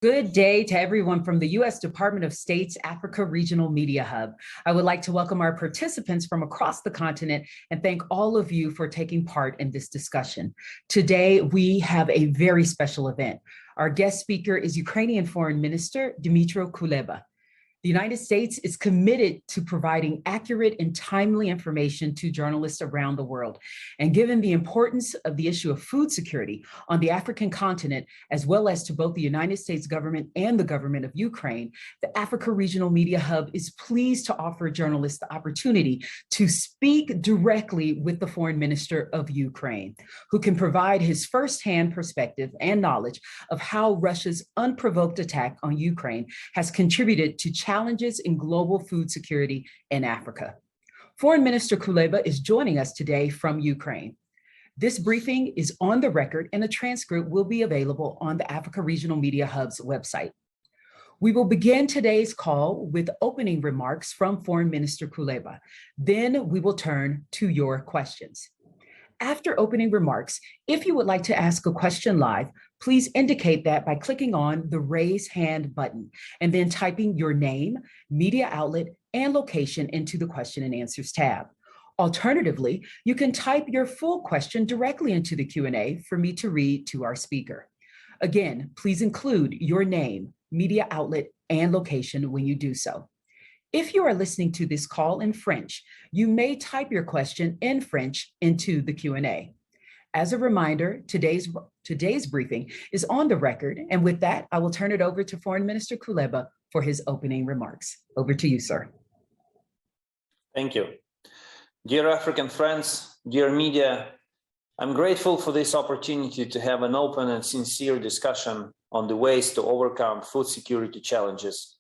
Good day to everyone from the U.S. Department of State's Africa Regional Media Hub. I would like to welcome our participants from across the continent and thank all of you for taking part in this discussion. Today, we have a very special event. Our guest speaker is Ukrainian Foreign Minister Dmytro Kuleba. The United States is committed to providing accurate and timely information to journalists around the world. And given the importance of the issue of food security on the African continent, as well as to both the United States government and the government of Ukraine, the Africa Regional Media Hub is pleased to offer journalists the opportunity to speak directly with the Foreign Minister of Ukraine, who can provide his firsthand perspective and knowledge of how Russia's unprovoked attack on Ukraine has contributed to challenges in global food security in Africa. Foreign Minister Kuleba is joining us today from Ukraine. This briefing is on the record and a transcript will be available on the Africa Regional Media Hub's website. We will begin today's call with opening remarks from Foreign Minister Kuleba. Then we will turn to your questions. After opening remarks, if you would like to ask a question live, please indicate that by clicking on the raise hand button and then typing your name, media outlet, and location into the question and answers tab. Alternatively, you can type your full question directly into the Q&A for me to read to our speaker. Again, please include your name, media outlet, and location when you do so. If you are listening to this call in French, you may type your question in French into the Q&A. As a reminder, today's briefing is on the record, and with that, I will turn it over to Foreign Minister Kuleba for his opening remarks. Over to you, sir. Thank you. Dear African friends, dear media, I'm grateful for this opportunity to have an open and sincere discussion on the ways to overcome food security challenges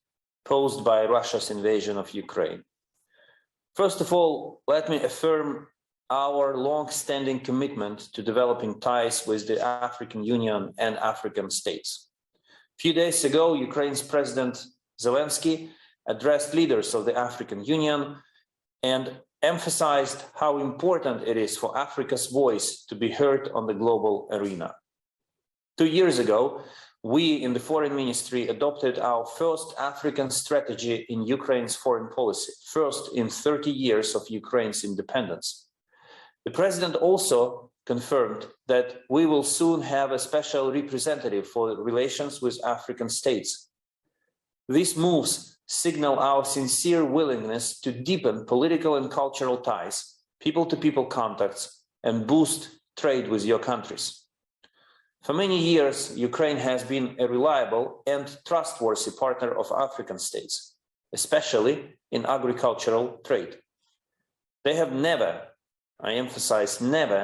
posed by Russia's invasion of Ukraine. First of all, let me affirm our long-standing commitment to developing ties with the African Union and African states. A few days ago, Ukraine's President Zelensky addressed leaders of the African Union and emphasized how important it is for Africa's voice to be heard on the global arena. 2 years ago, we in the Foreign Ministry adopted our first African strategy in Ukraine's foreign policy, first in 30 years of Ukraine's independence. The President also confirmed that we will soon have a special representative for relations with African states. These moves signal our sincere willingness to deepen political and cultural ties, people-to-people contacts, and boost trade with your countries. For many years, Ukraine has been a reliable and trustworthy partner of African states, especially in agricultural trade. There have never, I emphasize never,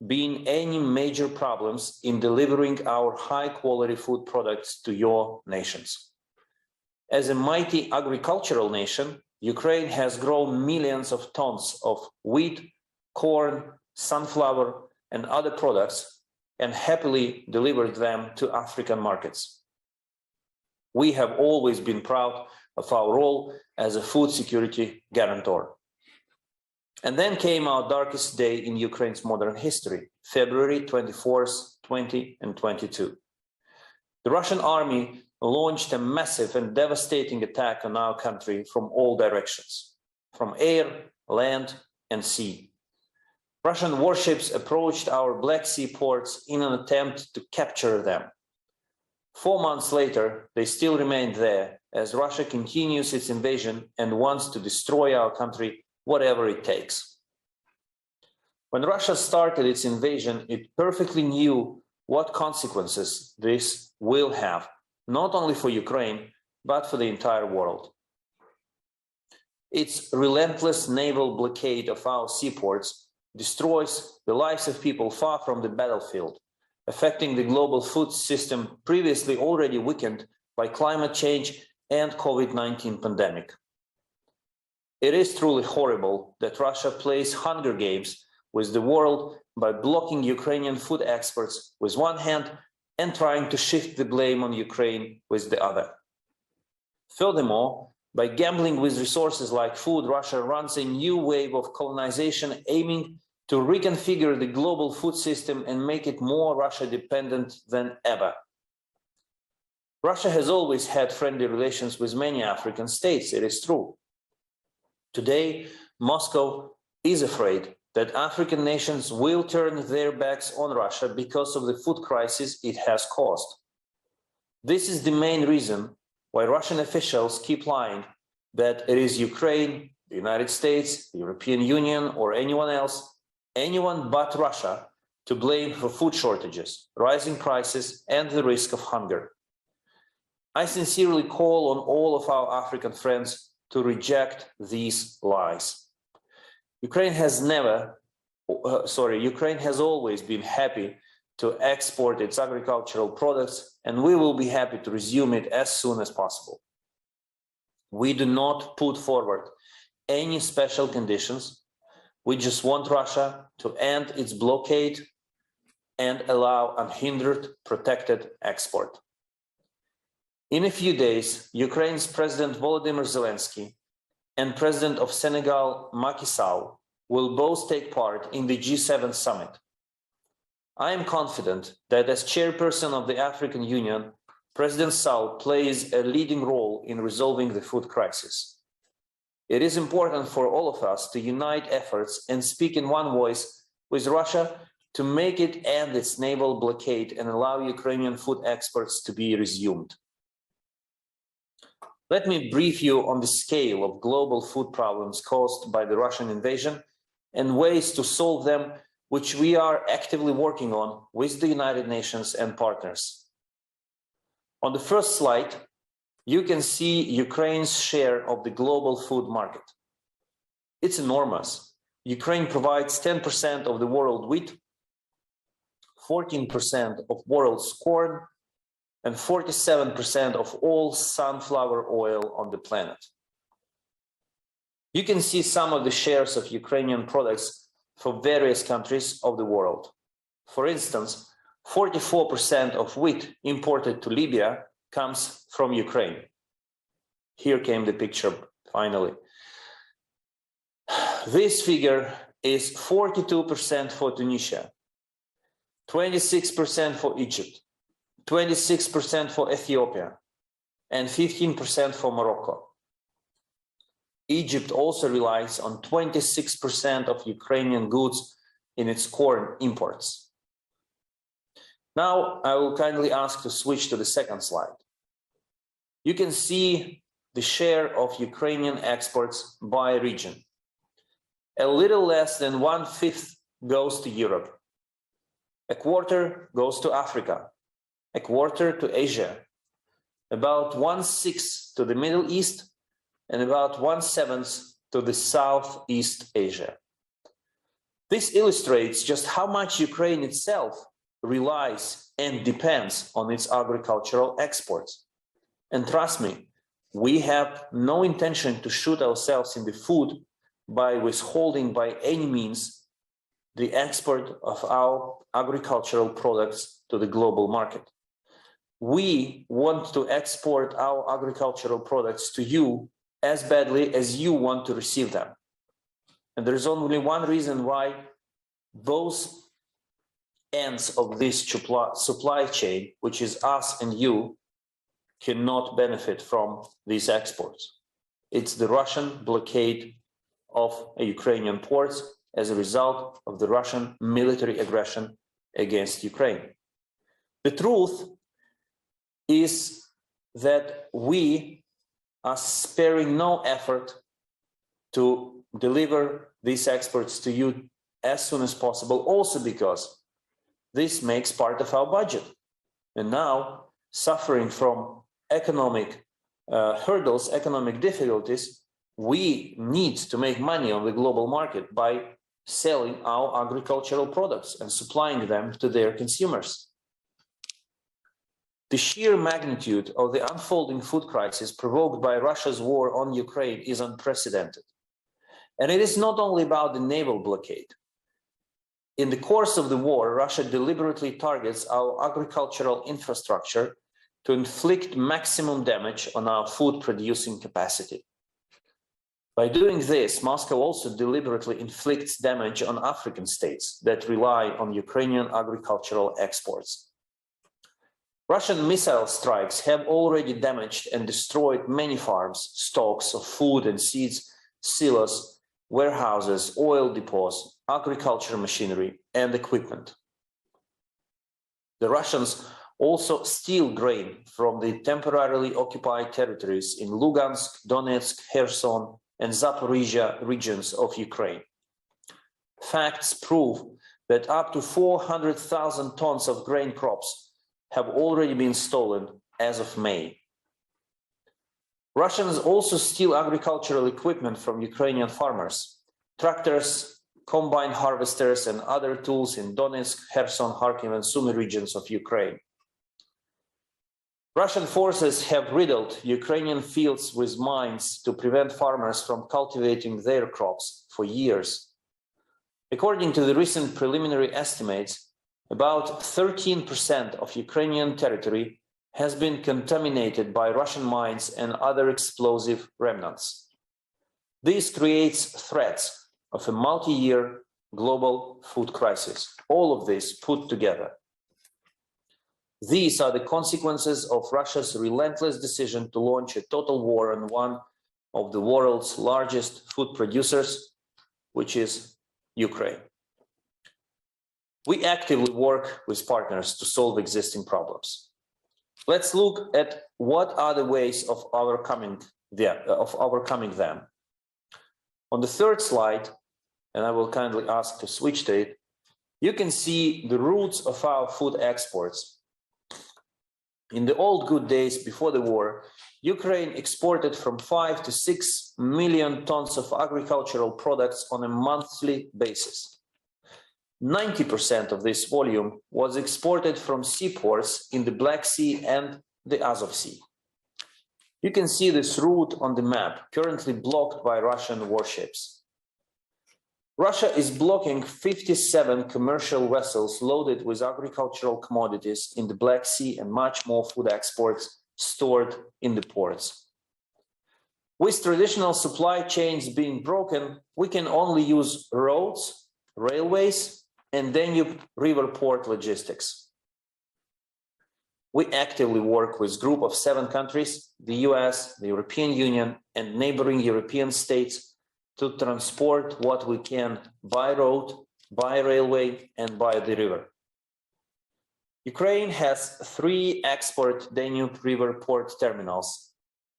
been any major problems in delivering our high-quality food products to your nations. As a mighty agricultural nation, Ukraine has grown millions of tons of wheat, corn, sunflower, and other products and happily delivered them to African markets. We have always been proud of our role as a food security guarantor. And then came our darkest day in Ukraine's modern history, February 24th, 2022. The Russian army launched a massive and devastating attack on our country from all directions, from air, land, and sea. Russian warships approached our Black Sea ports in an attempt to capture them. 4 months later, they still remained there as Russia continues its invasion and wants to destroy our country, whatever it takes. When Russia started its invasion, it perfectly knew what consequences this will have, not only for Ukraine, but for the entire world. Its relentless naval blockade of our seaports destroys the lives of people far from the battlefield, affecting the global food system previously already weakened by climate change and COVID-19 pandemic. It is truly horrible that Russia plays Hunger Games with the world by blocking Ukrainian food exports with one hand and trying to shift the blame on Ukraine with the other. Furthermore, by gambling with resources like food, Russia runs a new wave of colonization aiming to reconfigure the global food system and make it more Russia dependent than ever. Russia has always had friendly relations with many African states, it is true. Today, Moscow is afraid that African nations will turn their backs on Russia because of the food crisis it has caused. This is the main reason why Russian officials keep lying that it is Ukraine, the United States, the European Union, or anyone else, anyone but Russia, to blame for food shortages, rising prices, and the risk of hunger. I sincerely call on all of our African friends to reject these lies. Ukraine has always been happy to export its agricultural products, and we will be happy to resume it as soon as possible. We do not put forward any special conditions. We just want Russia to end its blockade and allow unhindered, protected export. In a few days, Ukraine's President Volodymyr Zelensky and President of Senegal, Macky Sall, will both take part in the G7 summit. I am confident that as chairperson of the African Union, President Sall plays a leading role in resolving the food crisis. It is important for all of us to unite efforts and speak in one voice with Russia to make it end its naval blockade and allow Ukrainian food exports to be resumed. Let me brief you on the scale of global food problems caused by the Russian invasion and ways to solve them, which we are actively working on with the United Nations and partners. On the first slide, you can see Ukraine's share of the global food market. It's enormous. Ukraine provides 10% of the world wheat, 14% of world's corn, and 47% of all sunflower oil on the planet. You can see some of the shares of Ukrainian products for various countries of the world. For instance, 44% of wheat imported to Libya comes from Ukraine. Here came the picture, finally. This figure is 42% for Tunisia, 26% for Egypt, 26% for Ethiopia, and 15% for Morocco. Egypt also relies on 26% of Ukrainian goods in its corn imports. Now, I will kindly ask to switch to the second slide. You can see the share of Ukrainian exports by region. A little less than 1/5 goes to Europe. A quarter goes to Africa. A quarter to Asia. About 1/6 to the Middle East, and about 1/7 to the Southeast Asia. This illustrates just how much Ukraine itself relies and depends on its agricultural exports. And trust me, we have no intention to shoot ourselves in the foot by withholding by any means the export of our agricultural products to the global market. We want to export our agricultural products to you as badly as you want to receive them. And there's only one reason why both ends of this supply chain, which is us and you, cannot benefit from these exports. It's the Russian blockade of Ukrainian ports as a result of the Russian military aggression against Ukraine. The truth is that we are sparing no effort to deliver these exports to you as soon as possible, also because this makes part of our budget. And now, suffering from economic hurdles, economic difficulties, we need to make money on the global market by selling our agricultural products and supplying them to their consumers. The sheer magnitude of the unfolding food crisis provoked by Russia's war on Ukraine is unprecedented. And it is not only about the naval blockade. In the course of the war, Russia deliberately targets our agricultural infrastructure to inflict maximum damage on our food producing capacity. By doing this, Moscow also deliberately inflicts damage on African states that rely on Ukrainian agricultural exports. Russian missile strikes have already damaged and destroyed many farms, stocks of food and seeds, silos, warehouses, oil depots, agricultural machinery, and equipment. The Russians also steal grain from the temporarily occupied territories in Lugansk, Donetsk, Kherson, and Zaporizhia regions of Ukraine. Facts prove that up to 400,000 tons of grain crops have already been stolen as of May. Russians also steal agricultural equipment from Ukrainian farmers, tractors, combine harvesters, and other tools in Donetsk, Kherson, Kharkiv, and Sumy regions of Ukraine. Russian forces have riddled Ukrainian fields with mines to prevent farmers from cultivating their crops for years. According to the recent preliminary estimates, about 13% of Ukrainian territory has been contaminated by Russian mines and other explosive remnants. This creates threats of a multi-year global food crisis. All of this put together. These are the consequences of Russia's relentless decision to launch a total war on one of the world's largest food producers, which is Ukraine. We actively work with partners to solve existing problems. Let's look at what are the ways of overcoming them. On the third slide, and I will kindly ask to switch to it, you can see the roots of our food exports. In the old good days before the war, Ukraine exported from 5 to 6 million tons of agricultural products on a monthly basis. 90% of this volume was exported from seaports in the Black Sea and the Azov Sea. You can see this route on the map, currently blocked by Russian warships. Russia is blocking 57 commercial vessels loaded with agricultural commodities in the Black Sea and much more food exports stored in the ports. With traditional supply chains being broken, we can only use roads, railways, and Danube River port logistics. We actively work with a group of 7 countries, the US, the European Union, and neighboring European states to transport what we can by road, by railway, and by the river. Ukraine has 3 export Danube River port terminals,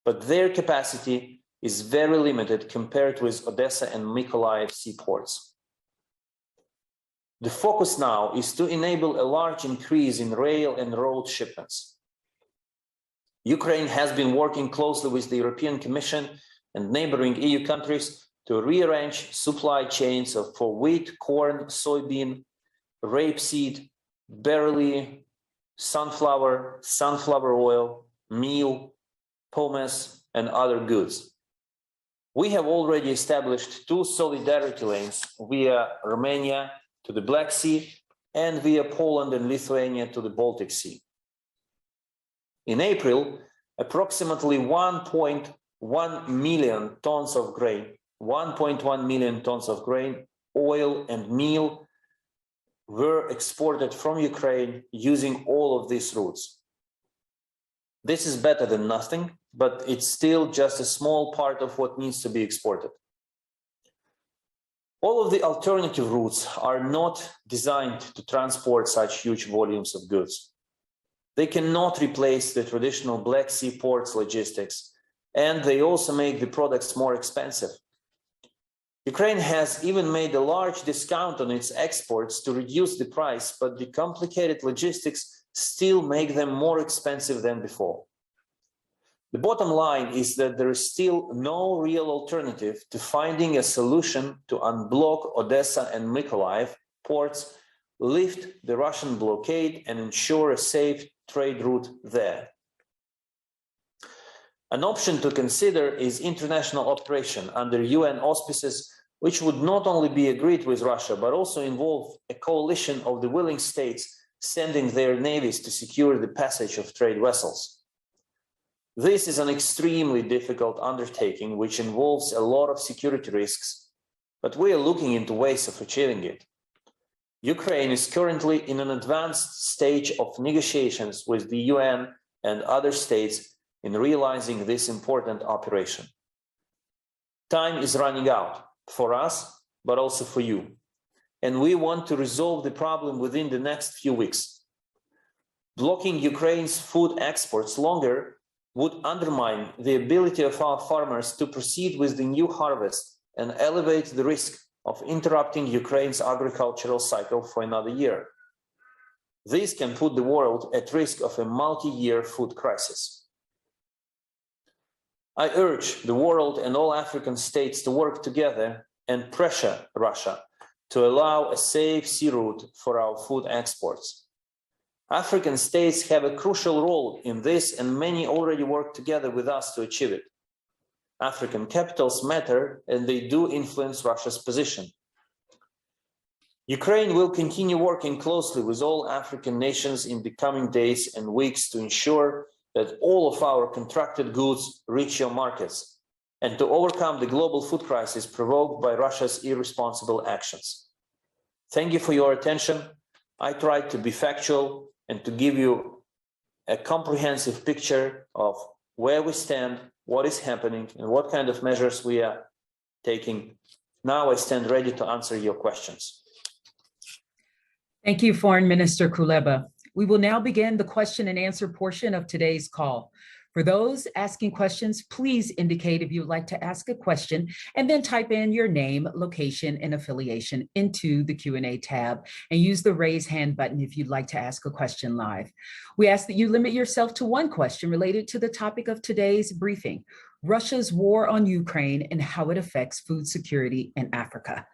but their capacity is very limited compared with Odessa and Mykolaiv seaports. The focus now is to enable a large increase in rail and road shipments. Ukraine has been working closely with the European Commission and neighboring EU countries to rearrange supply chains for wheat, corn, soybean, rapeseed, barley, sunflower, sunflower oil, meal, pomace, and other goods. We have already established 2 solidarity lanes via Romania to the Black Sea and via Poland and Lithuania to the Baltic Sea. In April, approximately 1.1 million tons of grain, 1.1 million tons of grain, oil, and meal were exported from Ukraine using all of these routes. This is better than nothing, but it's still just a small part of what needs to be exported. All of the alternative routes are not designed to transport such huge volumes of goods. They cannot replace the traditional Black Sea ports logistics, and they also make the products more expensive. Ukraine has even made a large discount on its exports to reduce the price, but the complicated logistics still make them more expensive than before. The bottom line is that there is still no real alternative to finding a solution to unblock Odessa and Mykolaiv ports, lift the Russian blockade, and ensure a safe trade route there. An option to consider is international operation under UN auspices, which would not only be agreed with Russia, but also involve a coalition of the willing states sending their navies to secure the passage of trade vessels. This is an extremely difficult undertaking which involves a lot of security risks, but we are looking into ways of achieving it. Ukraine is currently in an advanced stage of negotiations with the UN and other states in realizing this important operation. Time is running out for us, but also for you. And we want to resolve the problem within the next few weeks. Blocking Ukraine's food exports longer would undermine the ability of our farmers to proceed with the new harvest and elevate the risk of interrupting Ukraine's agricultural cycle for another year. This can put the world at risk of a multi-year food crisis. I urge the world and all African states to work together and pressure Russia to allow a safe sea route for our food exports. African states have a crucial role in this, and many already work together with us to achieve it. African capitals matter, and they do influence Russia's position. Ukraine will continue working closely with all African nations in the coming days and weeks to ensure that all of our contracted goods reach your markets and to overcome the global food crisis provoked by Russia's irresponsible actions. Thank you for your attention. I tried to be factual and to give you a comprehensive picture of where we stand, what is happening, and what kind of measures we are taking. Now I stand ready to answer your questions. Thank you, Foreign Minister Kuleba. We will now begin the question and answer portion of today's call. For those asking questions, please indicate if you would like to ask a question and then type in your name, location, and affiliation into the Q&A tab and use the raise hand button if you'd like to ask a question live. We ask that you limit yourself to one question related to the topic of today's briefing, Russia's war on Ukraine and how it affects food security in Africa.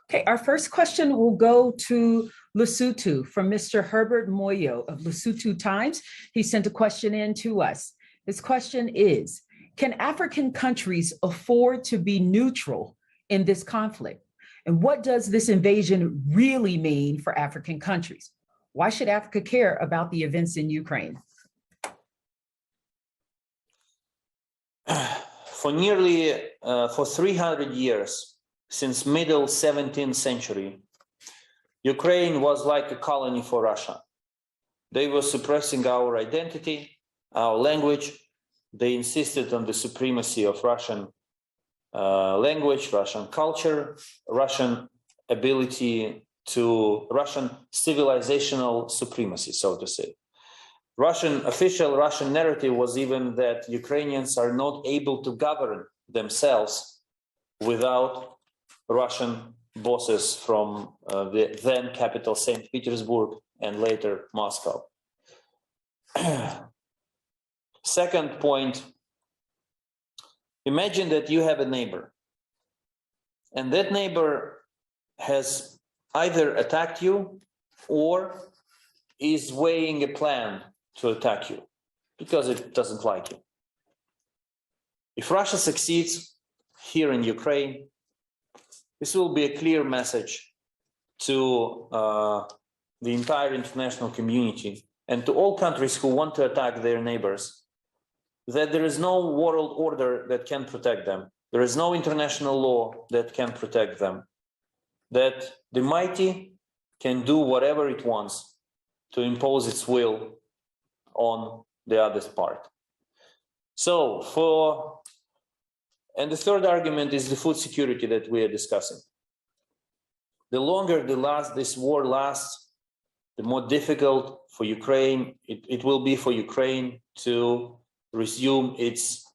Okay, our first question will go to Lesotho from Mr. Herbert Moyo of Lesotho Times. He sent a question in to us. His question is, can African countries afford to be neutral in this conflict? And what does this invasion really mean for African countries? Why should Africa care about the events in Ukraine? For 300 years, since middle 17th century, Ukraine was like a colony for Russia. They were suppressing our identity, our language. They insisted on the supremacy of Russian language, Russian culture, Russian ability to Russian civilizational supremacy, so to say. Official Russian narrative was even that Ukrainians are not able to govern themselves without Russian bosses from the then capital St. Petersburg and later Moscow. Second point, imagine that you have a neighbor, and that neighbor has either attacked you or is weighing a plan to attack you because it doesn't like you. If Russia succeeds here in Ukraine, this will be a clear message to the entire international community and to all countries who want to attack their neighbors that there is no world order that can protect them. There is no international law that can protect them. That the mighty can do whatever it wants to impose its will on the other part. And the third argument is the food security that we are discussing. The longer this war lasts, the more difficult for Ukraine, it will be for Ukraine to resume its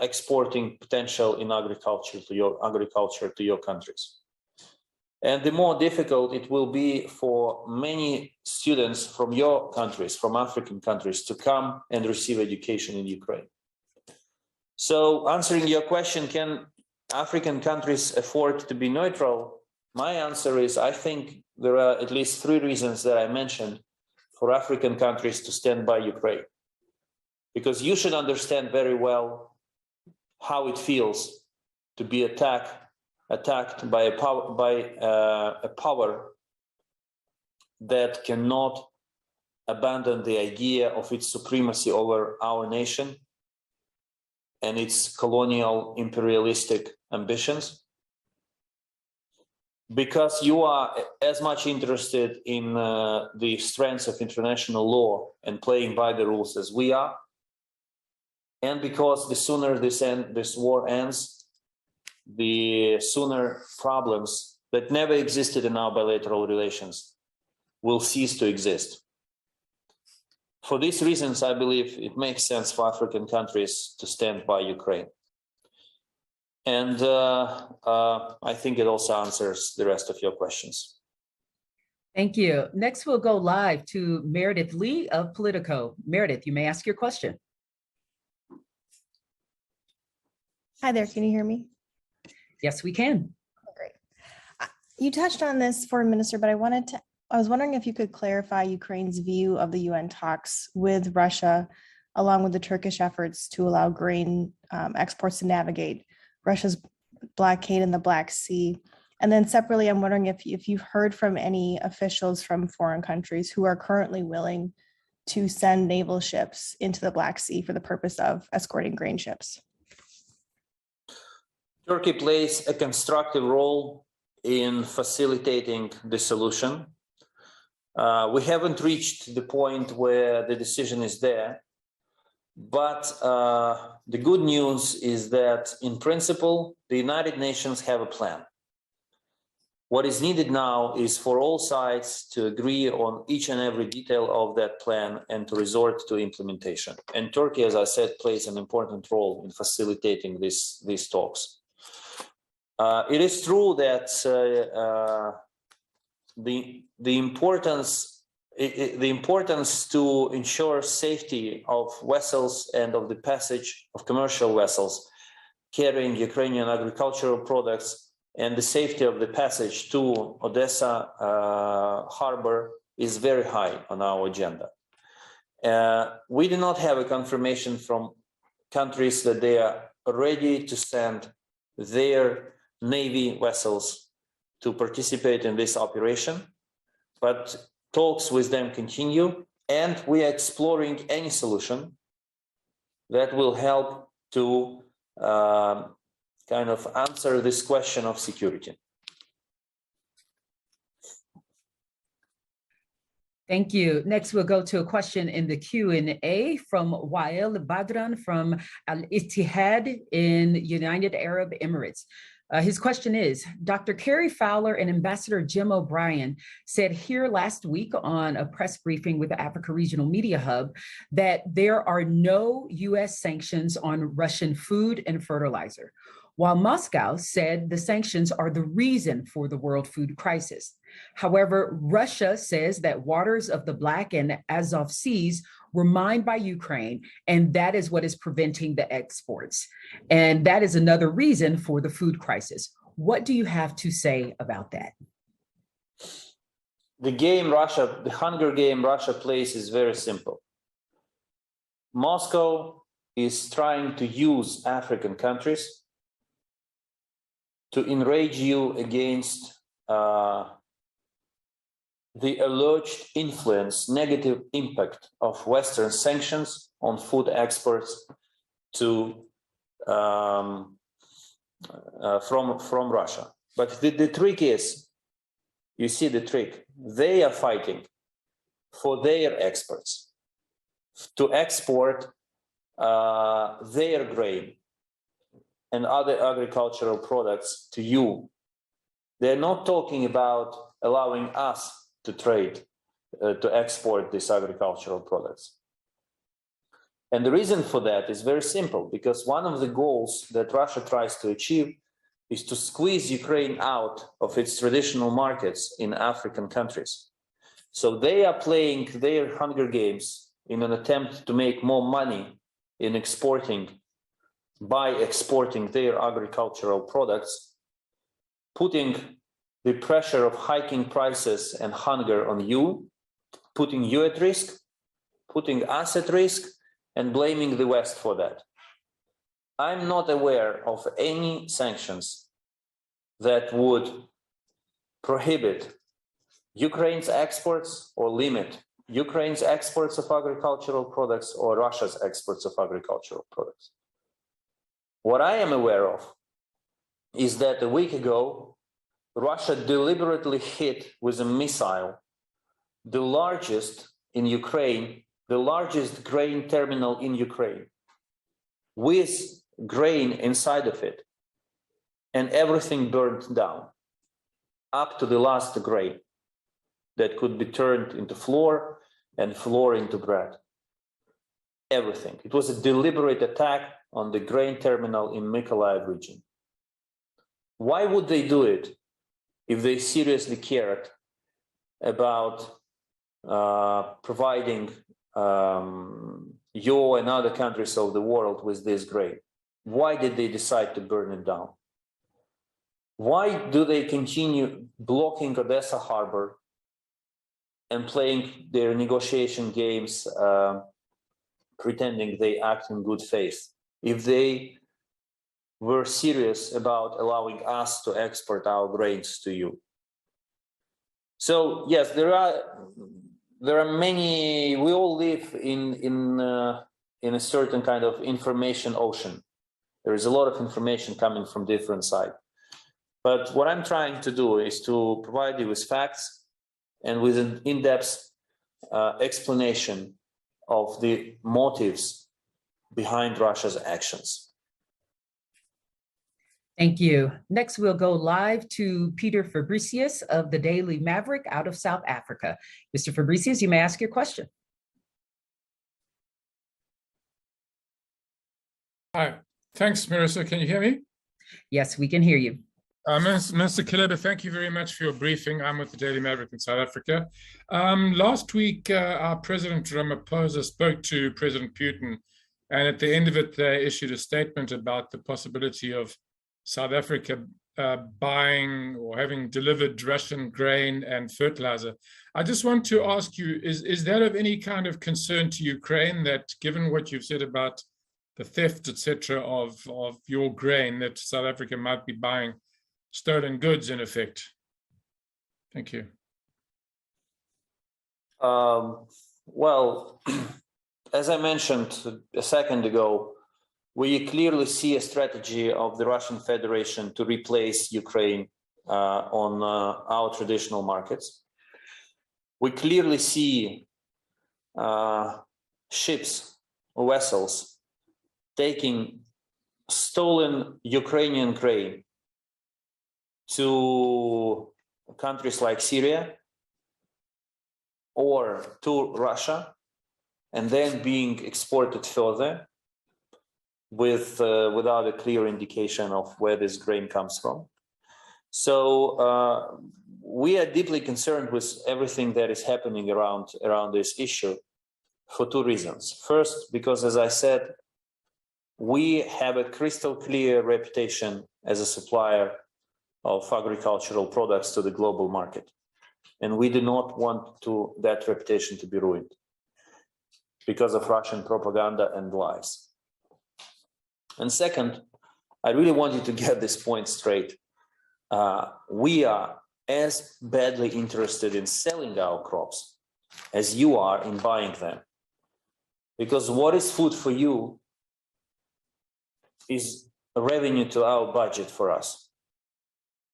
exporting potential in agriculture to your countries. And the more difficult it will be for many students from your countries, from African countries, to come and receive education in Ukraine. So answering your question, can African countries afford to be neutral? My answer is, I think there are at least 3 reasons that I mentioned for African countries to stand by Ukraine. Because you should understand very well how it feels to be attacked by a power that cannot abandon the idea of its supremacy over our nation and its colonial imperialistic ambitions? Because you are as much interested in the strengths of international law and playing by the rules as we are, and because the sooner this war ends, the sooner problems that never existed in our bilateral relations will cease to exist. For these reasons, I believe it makes sense for African countries to stand by Ukraine. And I think it also answers the rest of your questions. Thank you. Next, we'll go live to Meredith Lee of Politico. Meredith, you may ask your question. Hi there, can you hear me? Yes, we can. Oh, great. You touched on this, Foreign Minister, but I was wondering if you could clarify Ukraine's view of the UN talks with Russia, along with the Turkish efforts to allow grain exports to navigate Russia's blockade in the Black Sea. And then separately, I'm wondering if you've heard from any officials from foreign countries who are currently willing to send naval ships into the Black Sea for the purpose of escorting grain ships. Turkey plays a constructive role in facilitating the solution. We haven't reached the point where the decision is there, but the good news is that in principle, the United Nations have a plan. What is needed now is for all sides to agree on each and every detail of that plan and to resort to implementation. And Turkey, as I said, plays an important role in facilitating these talks. It is true that the importance to ensure safety of vessels and of the passage of commercial vessels carrying Ukrainian agricultural products and the safety of the passage to Odessa harbor is very high on our agenda. We do not have a confirmation from countries that they are ready to send their Navy vessels to participate in this operation, but talks with them continue, and we are exploring any solution that will help to kind of answer this question of security. Thank you. Next, we'll go to a question in the Q&A from Wael Badran from Al Ittihad in United Arab Emirates. His question is, Dr. Kerry Fowler and Ambassador Jim O'Brien said here last week on a press briefing with the Africa Regional Media Hub that there are no U.S. sanctions on Russian food and fertilizer, while Moscow said the sanctions are the reason for the world food crisis. However, Russia says that waters of the Black and Azov Seas were mined by Ukraine, and that is what is preventing the exports. And that is another reason for the food crisis. What do you have to say about that? The hunger game Russia plays is very simple. Moscow is trying to use African countries to enrage you against the alleged influence, negative impact of Western sanctions on food exports to from Russia. But the trick is, you see the trick, they are fighting for their exports to export their grain and other agricultural products to you. They're not talking about allowing us to trade, to export these agricultural products. And the reason for that is very simple, because one of the goals that Russia tries to achieve is to squeeze Ukraine out of its traditional markets in African countries. So they are playing their hunger games in an attempt to make more money in by exporting their agricultural products, putting the pressure of hiking prices and hunger on you, putting you at risk, putting us at risk, and blaming the West for that. I'm not aware of any sanctions that would prohibit Ukraine's exports or limit Ukraine's exports of agricultural products or Russia's exports of agricultural products. What I am aware of is that a week ago, Russia deliberately hit with a missile the largest in Ukraine, the largest grain terminal in Ukraine, with grain inside of it, and everything burned down, up to the last grain that could be turned into flour and flour into bread. Everything. It was a deliberate attack on the grain terminal in Mykolaiv region. Why would they do it if they seriously cared about providing you and other countries of the world with this grain? Why did they decide to burn it down? Why do they continue blocking Odessa harbor and playing their negotiation games, pretending they act in good faith, if they were serious about allowing us to export our grains to you? So yes, there are many. We all live in a certain kind of information ocean. There is a lot of information coming from different sides. But what I'm trying to do is to provide you with facts and with an in-depth explanation of the motives behind Russia's actions. Thank you. Next, we'll go live to Peter Fabricius of the Daily Maverick out of South Africa. Mr. Fabricius, you may ask your question. Hi, thanks, Marissa. Can you hear me? Yes, we can hear you. Mr. Kuleba, thank you very much for your briefing. I'm with the Daily Maverick in South Africa. Last week, our President Ramaphosa spoke to President Putin, and at the end of it, they issued a statement about the possibility of South Africa buying or having delivered Russian grain and fertilizer. I just want to ask you, is that of any kind of concern to Ukraine, that given what you've said about the theft, etc., of your grain, that South Africa might be buying stolen goods in effect? Thank you. Well, as I mentioned a second ago, we clearly see a strategy of the Russian Federation to replace Ukraine on our traditional markets. We clearly see ships or vessels taking stolen Ukrainian grain to countries like Syria or to Russia, and then being exported further without a clear indication of where this grain comes from. So we are deeply concerned with everything that is happening around this issue for two reasons. First, because, as I said, we have a crystal clear reputation as a supplier of agricultural products to the global market. And we do not want that reputation to be ruined because of Russian propaganda and lies. And second, I really want you to get this point straight. We are as badly interested in selling our crops as you are in buying them. Because what is food for you is a revenue to our budget for us.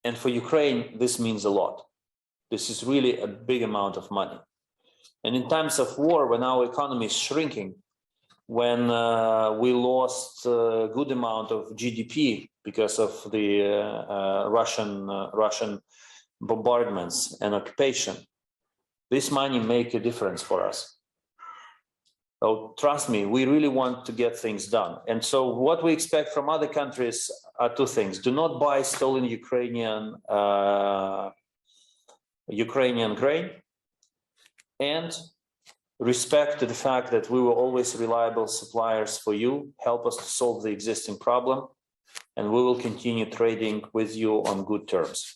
And for Ukraine, this means a lot. This is really a big amount of money. And in times of war, when our economy is shrinking, when we lost a good amount of GDP because of the Russian bombardments and occupation, this money make a difference for us. So trust me, we really want to get things done. And so what we expect from other countries are two things. Do not buy stolen Ukrainian grain, and respect the fact that we were always reliable suppliers for you, help us to solve the existing problem, and we will continue trading with you on good terms.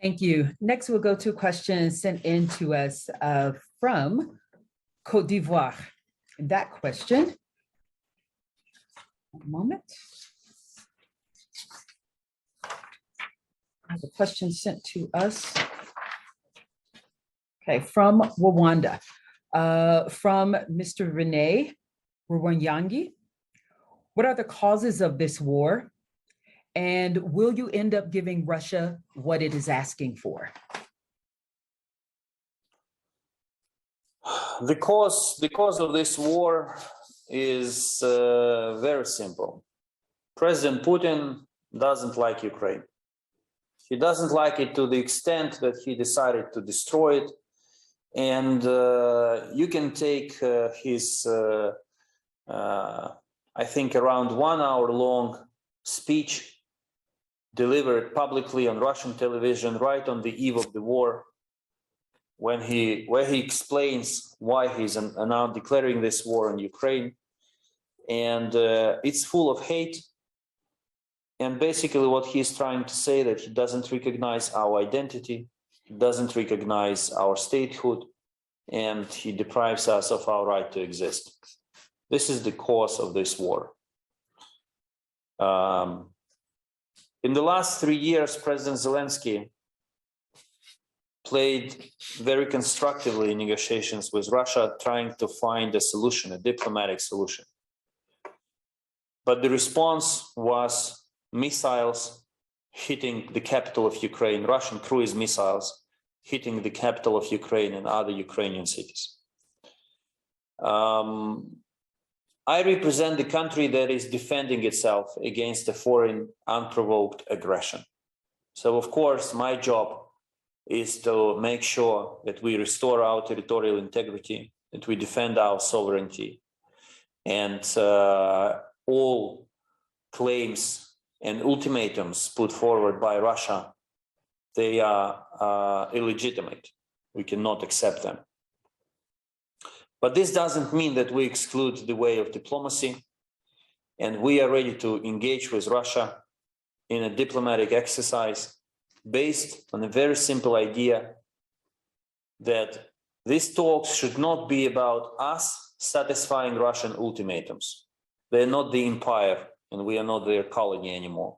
Thank you. Next, we'll go to a question sent in to us from Côte d'Ivoire. That question, one moment. I have a question sent to us. Okay, from Rwanda. From Mr. Rene Rwanyangi, what are the causes of this war? And will you end up giving Russia what it is asking for? The cause of this war is very simple. President Putin doesn't like Ukraine. He doesn't like it to the extent that he decided to destroy it. And you can take his, I think, around 1 hour long speech delivered publicly on Russian television right on the eve of the war, where he explains why he's now declaring this war on Ukraine. And it's full of hate. And basically what he's trying to say that he doesn't recognize our identity, he doesn't recognize our statehood, and he deprives us of our right to exist. This is the cause of this war. In the last 3 years, President Zelensky played very constructively in negotiations with Russia, trying to find a solution, a diplomatic solution. But the response was missiles hitting the capital of Ukraine, Russian cruise missiles hitting the capital of Ukraine and other Ukrainian cities. I represent the country that is defending itself against a foreign unprovoked aggression. So, of course, my job is to make sure that we restore our territorial integrity, that we defend our sovereignty, and all claims and ultimatums put forward by Russia, they are illegitimate. We cannot accept them. But this doesn't mean that we exclude the way of diplomacy, and we are ready to engage with Russia in a diplomatic exercise based on a very simple idea that these talks should not be about us satisfying Russian ultimatums. They're not the empire, and we are not their colony anymore.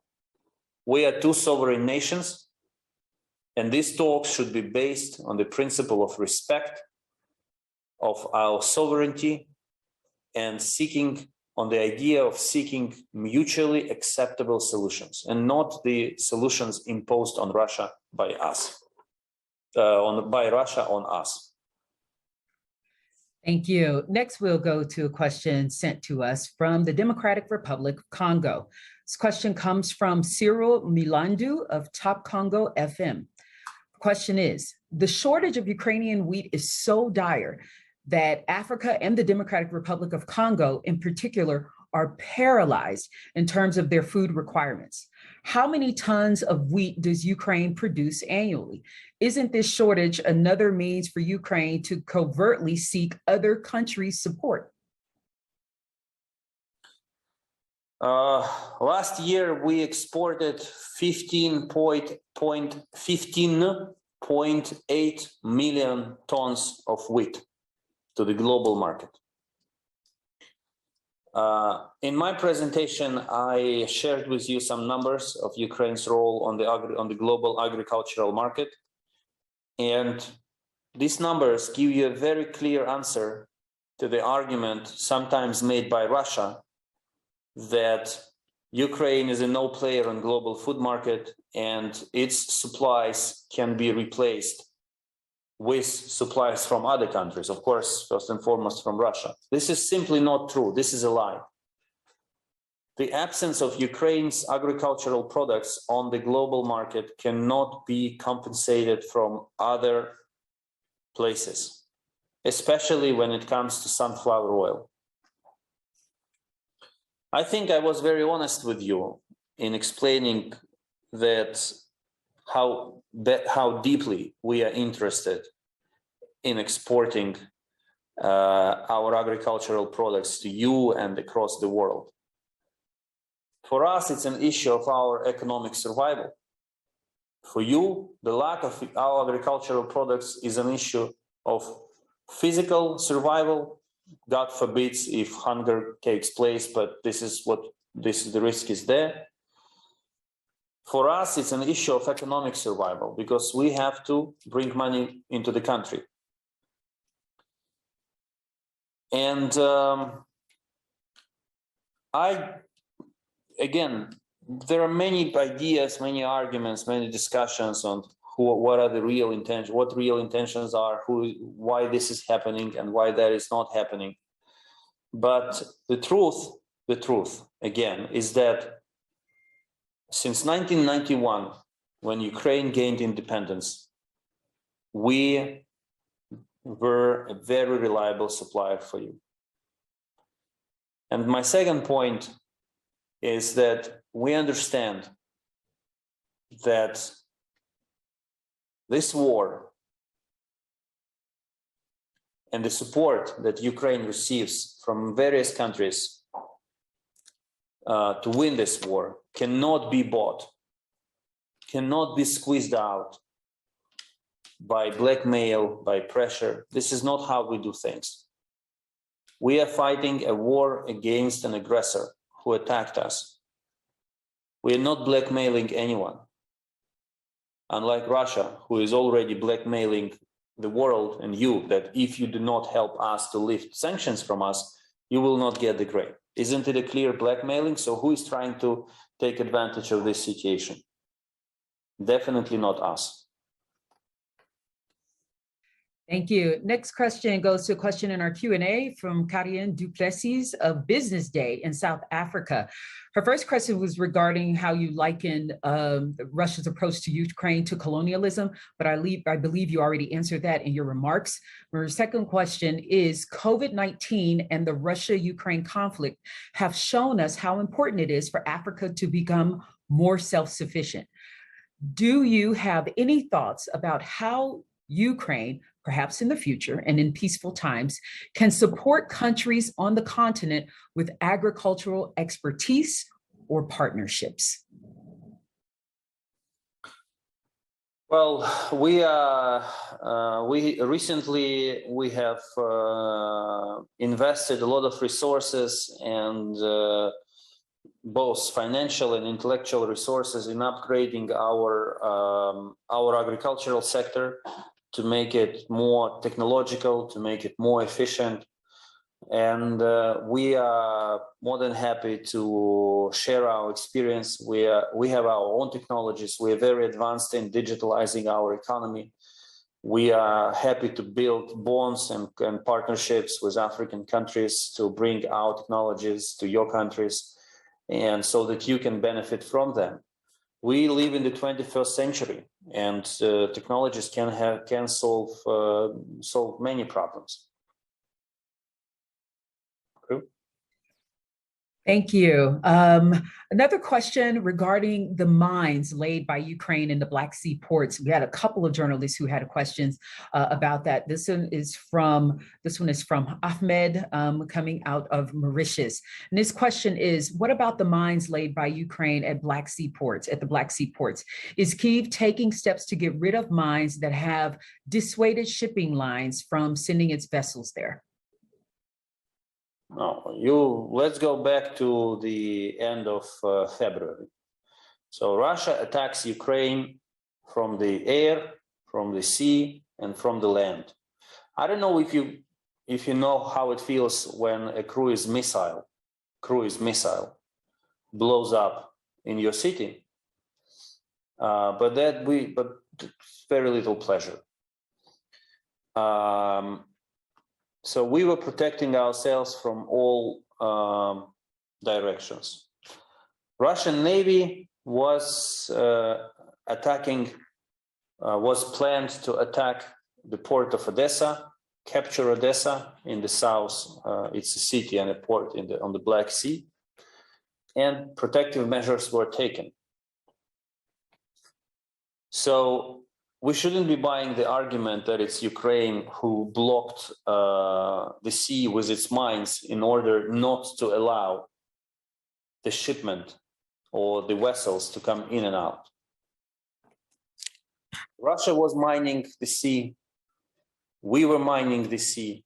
We are two sovereign nations, and these talks should be based on the principle of respect of our sovereignty and on the idea of seeking mutually acceptable solutions, and not the solutions imposed on Russia by us, by Russia on us. Thank you. Next, we'll go to a question sent to us from the Democratic Republic of Congo. This question comes from Cyril Milandu of Top Congo FM. The question is, the shortage of Ukrainian wheat is so dire that Africa and the Democratic Republic of Congo in particular are paralyzed in terms of their food requirements. How many tons of wheat does Ukraine produce annually? Isn't this shortage another means for Ukraine to covertly seek other countries' support? Last year, we exported 15.8 million tons of wheat to the global market. In my presentation, I shared with you some numbers of Ukraine's role on the global agricultural market. And these numbers give you a very clear answer to the argument sometimes made by Russia that Ukraine is a no player on global food market and its supplies can be replaced with supplies from other countries, of course, first and foremost from Russia. This is simply not true. This is a lie. The absence of Ukraine's agricultural products on the global market cannot be compensated from other places, especially when it comes to sunflower oil. I think I was very honest with you in explaining that how deeply we are interested in exporting our agricultural products to you and across the world. For us, it's an issue of our economic survival. For you, the lack of our agricultural products is an issue of physical survival. God forbids if hunger takes place, but the risk is there. For us, it's an issue of economic survival because we have to bring money into the country. And again, there are many ideas, many arguments, many discussions on what are the real intentions, what real intentions are, why this is happening and why that is not happening. But the truth, again, is that since 1991, when Ukraine gained independence, we were a very reliable supplier for you. And my second point is that we understand that this war and the support that Ukraine receives from various countries to win this war cannot be bought, cannot be squeezed out by blackmail, by pressure. This is not how we do things. We are fighting a war against an aggressor who attacked us. We are not blackmailing anyone. Unlike Russia, who is already blackmailing the world and you, that if you do not help us to lift sanctions from us, you will not get the grain. Isn't it a clear blackmailing? So who is trying to take advantage of this situation? Definitely not us. Thank you. Next question goes to a question in our Q&A from Karine Duplessis of Business Day in South Africa. Her first question was regarding how you likened Russia's approach to Ukraine to colonialism, but I believe you already answered that in your remarks. Her second question is, COVID-19 and the Russia-Ukraine conflict have shown us how important it is for Africa to become more self-sufficient. Do you have any thoughts about how Ukraine, perhaps in the future and in peaceful times, can support countries on the continent with agricultural expertise or partnerships? Well, we recently have invested a lot of resources and both financial and intellectual resources in upgrading our agricultural sector, to make it more technological, to make it more efficient. And we are more than happy to share our experience. We have our own technologies. We are very advanced in digitalizing our economy. We are happy to build bonds and partnerships with African countries to bring our technologies to your countries, and so that you can benefit from them. We live in the 21st century, and technologies can solve many problems. Thank you. Another question regarding the mines laid by Ukraine in the Black Sea ports. We had a couple of journalists who had questions about that. This one is from Ahmed, coming out of Mauritius. And this question is, what about the mines laid by Ukraine at the Black Sea ports? Is Kyiv taking steps to get rid of mines that have dissuaded shipping lines from sending its vessels there? No, let's go back to the end of February. So Russia attacks Ukraine from the air, from the sea, and from the land. I don't know if you know how it feels when a cruise missile blows up in your city, but very little pleasure. So we were protecting ourselves from all directions. Russian Navy was planned to attack the port of Odessa, capture Odessa in the south. It's a city and a port on the Black Sea, and protective measures were taken. So we shouldn't be buying the argument that it's Ukraine who blocked the sea with its mines in order not to allow the shipment or the vessels to come in and out. Russia was mining the sea. We were mining the sea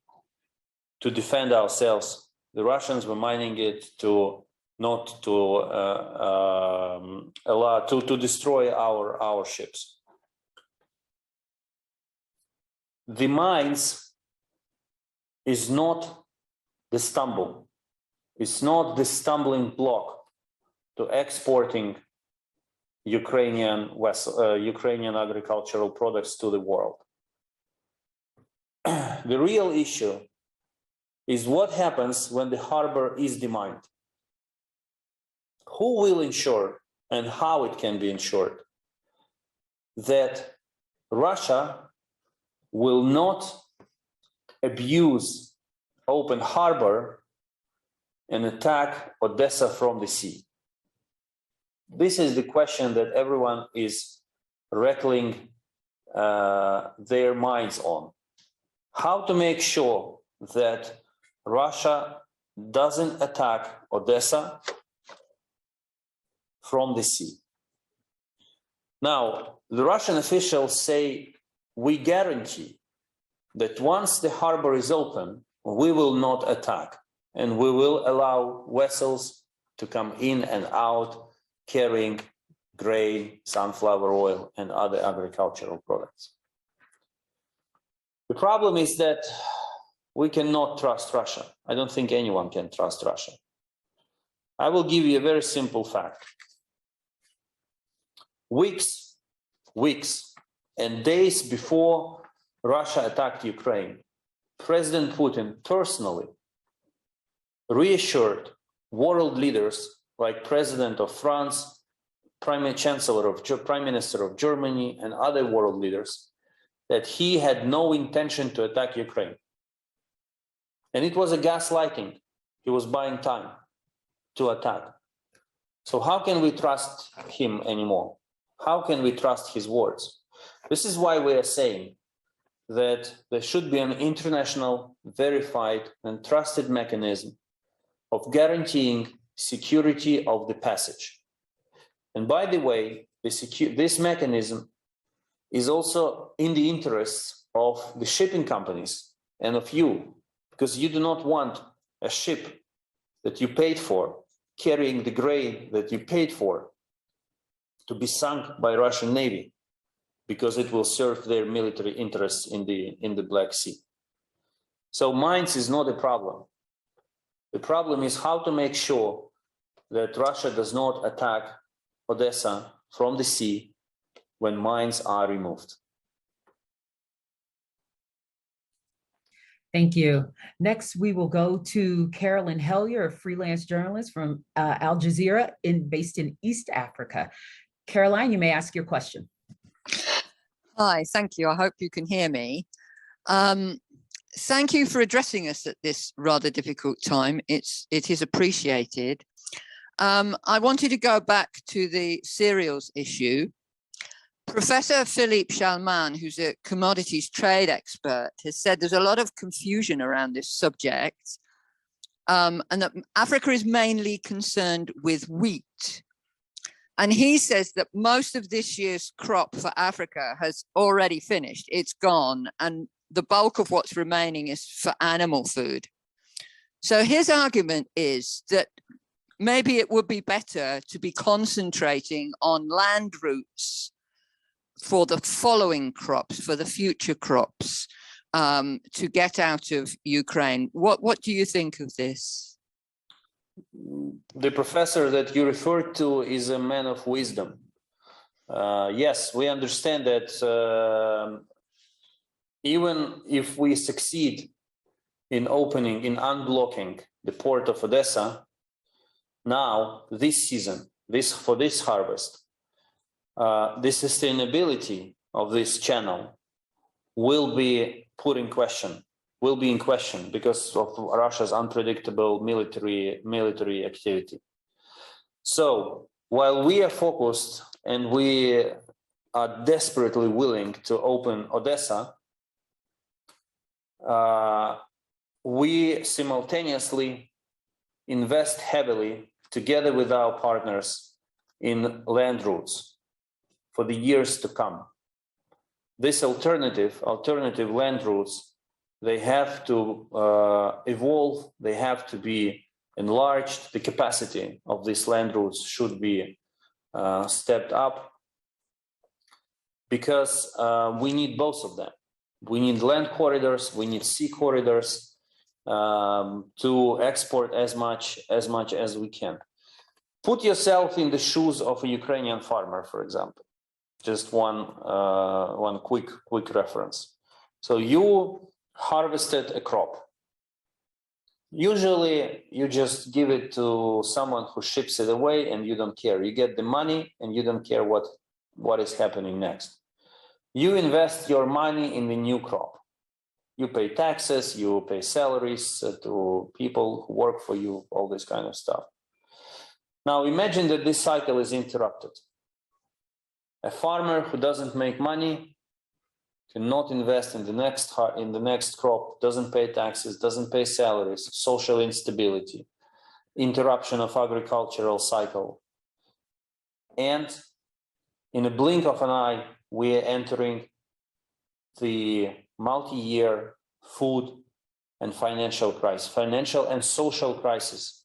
to defend ourselves. The Russians were mining it to destroy our ships. The mines is not the stumble. It's not the stumbling block to exporting Ukrainian agricultural products to the world. The real issue is what happens when the harbor is demined. Who will ensure, and how it can be ensured, that Russia will not abuse open harbor and attack Odessa from the sea? This is the question that everyone is rattling their minds on. How to make sure that Russia doesn't attack Odessa from the sea. Now, the Russian officials say, we guarantee that once the harbor is open, we will not attack, and we will allow vessels to come in and out carrying grain, sunflower oil, and other agricultural products. The problem is that we cannot trust Russia. I don't think anyone can trust Russia. I will give you a very simple fact. Weeks and days before Russia attacked Ukraine, President Putin personally reassured world leaders like President of France, Prime Minister of Germany, and other world leaders that he had no intention to attack Ukraine. And it was a gaslighting. He was buying time to attack. So how can we trust him anymore? How can we trust his words? This is why we are saying that there should be an international, verified, and trusted mechanism of guaranteeing security of the passage. And by the way, this mechanism is also in the interests of the shipping companies and of you, because you do not want a ship that you paid for, carrying the grain that you paid for, to be sunk by Russian Navy, because it will serve their military interests in the Black Sea. So mines is not a problem. The problem is how to make sure that Russia does not attack Odessa from the sea when mines are removed. Thank you. Next, we will go to Carolyn Hellier, a freelance journalist from Al Jazeera, based in East Africa. Caroline, you may ask your question. Hi, thank you. I hope you can hear me. Thank you for addressing us at this rather difficult time. It is appreciated. I wanted to go back to the cereals issue. Professor Philippe Chalman, who's a commodities trade expert, has said there's a lot of confusion around this subject, and that Africa is mainly concerned with wheat. And he says that most of this year's crop for Africa has already finished. It's gone, and the bulk of what's remaining is for animal food. So his argument is that maybe it would be better to be concentrating on land routes for the following crops, for the future crops, to get out of Ukraine. What do you think of this? The professor that you referred to is a man of wisdom. Yes, we understand that even if we succeed in unblocking the port of Odessa, now, this season, for this harvest, the sustainability of this channel will be in question because of Russia's unpredictable military activity. So while we are focused and we are desperately willing to open Odessa, we simultaneously invest heavily together with our partners in land routes for the years to come. This alternative land routes, they have to evolve, they have to be enlarged. The capacity of these land routes should be stepped up because we need both of them. We need land corridors, we need sea corridors, to export as much as we can. Put yourself in the shoes of a Ukrainian farmer, for example. Just one quick reference. So you harvested a crop. Usually you just give it to someone who ships it away and you don't care. You get the money and you don't care what is happening next. You invest your money in the new crop. You pay taxes, you pay salaries to people who work for you, all this kind of stuff. Now imagine that this cycle is interrupted. A farmer who doesn't make money cannot invest in the next crop, doesn't pay taxes, doesn't pay salaries, social instability, interruption of agricultural cycle. And in a blink of an eye, we are entering the multi-year food and financial crisis, financial and social crisis.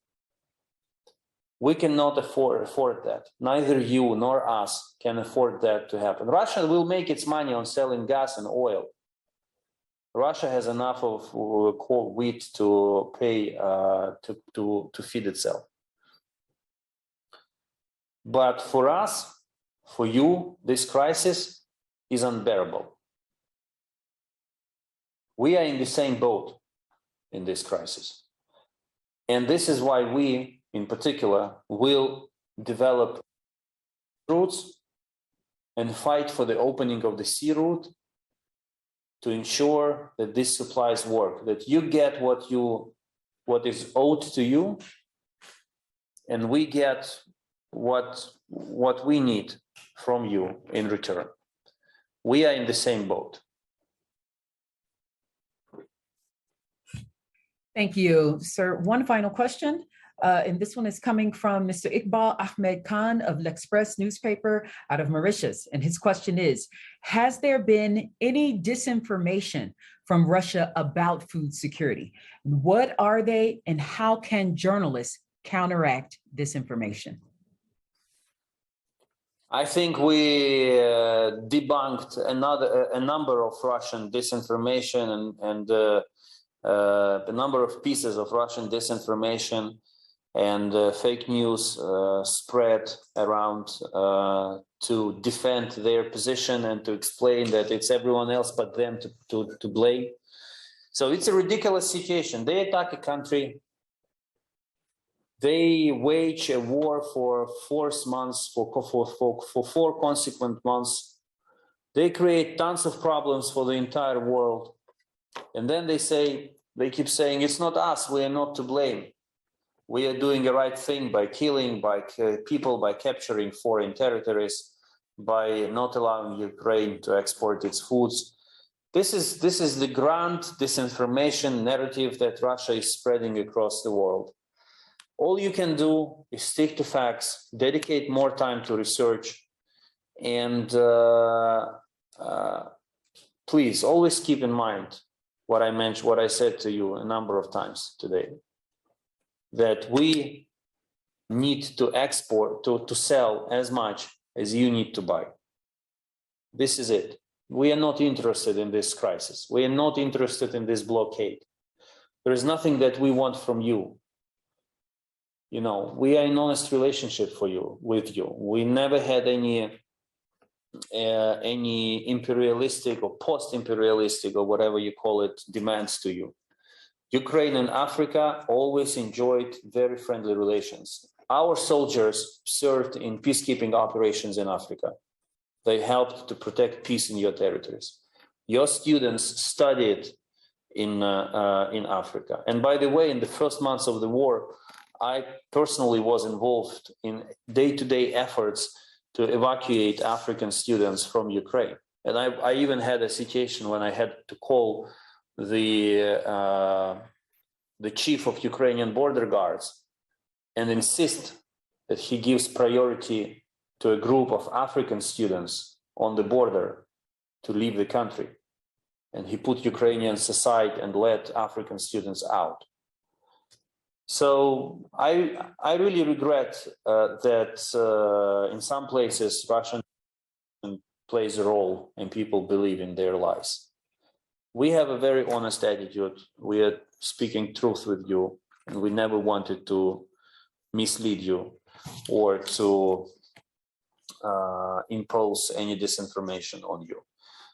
We cannot afford that. Neither you nor us can afford that to happen. Russia will make its money on selling gas and oil. Russia has enough of wheat to pay to feed itself. But for us, for you, this crisis is unbearable. We are in the same boat in this crisis. And this is why we, in particular, will develop routes and fight for the opening of the sea route to ensure that these supplies work, that you get what is owed to you, and we get what we need from you in return. We are in the same boat. Thank you, sir. One final question. And this one is coming from Mr. Iqbal Ahmed Khan of L'Express newspaper out of Mauritius. And his question is, has there been any disinformation from Russia about food security? What are they and how can journalists counteract disinformation? I think we debunked a number of Russian disinformation and the number of pieces of Russian disinformation and fake news spread around to defend their position and to explain that it's everyone else but them to blame. So it's a ridiculous situation. They attack a country. They wage a war for 4 months, for 4 consequent months. They create tons of problems for the entire world. And then they keep saying, it's not us, we are not to blame. We are doing the right thing by killing people, by capturing foreign territories, by not allowing Ukraine to export its foods. This is the grand disinformation narrative that Russia is spreading across the world. All you can do is stick to facts, dedicate more time to research, and please always keep in mind what I mentioned, what I said to you a number of times today, that we need to export, to sell as much as you need to buy. This is it. We are not interested in this crisis. We are not interested in this blockade. There is nothing that we want from you. You know, we are in honest relationship with you. We never had any imperialistic or post-imperialistic or whatever you call it demands to you. Ukraine and Africa always enjoyed very friendly relations. Our soldiers served in peacekeeping operations in Africa. They helped to protect peace in your territories. Your students studied in Africa. And by the way, in the first months of the war, I personally was involved in day-to-day efforts to evacuate African students from Ukraine. And I even had a situation when I had to call the chief of Ukrainian border guards and insist that he gives priority to a group of African students on the border to leave the country. And he put Ukrainians aside and let African students out. So I really regret that in some places Russia plays a role and people believe in their lies. we have a very honest attitude. We are speaking truth with you, and we never wanted to mislead you or to impose any disinformation on you.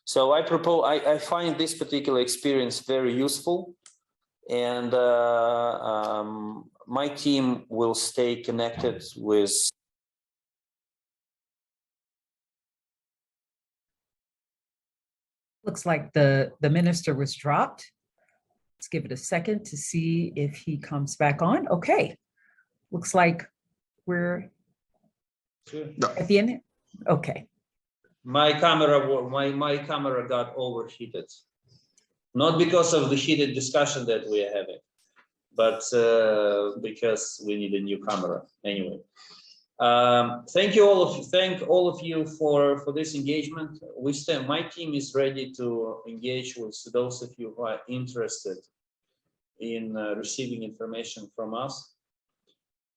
So I find this particular experience very useful, and my team will stay connected with. Looks like the minister was dropped. Let's give it a second to see if he comes back on. Okay, looks like we're at the end. Okay. My camera got overheated, not because of the heated discussion that we are having, but because we need a new camera. Anyway, thank all of you for this engagement. My team is ready to engage with those of you who are interested in receiving information from us.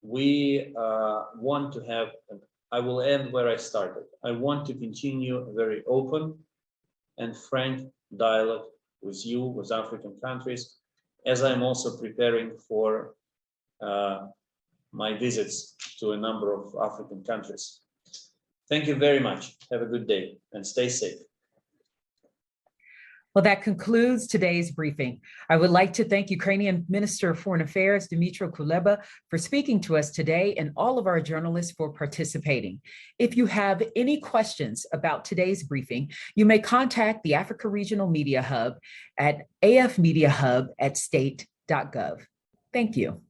We want to have. I will end where I started. I want to continue a very open and frank dialogue with you, with African countries, as I'm also preparing for my visits to a number of African countries. Thank you very much. Have a good day and stay safe. Well, that concludes today's briefing. I would like to thank Ukrainian Minister of Foreign Affairs, Dmytro Kuleba, for speaking to us today, and all of our journalists for participating. If you have any questions about today's briefing, you may contact the Africa Regional Media Hub at afmediahub@state.gov. Thank you.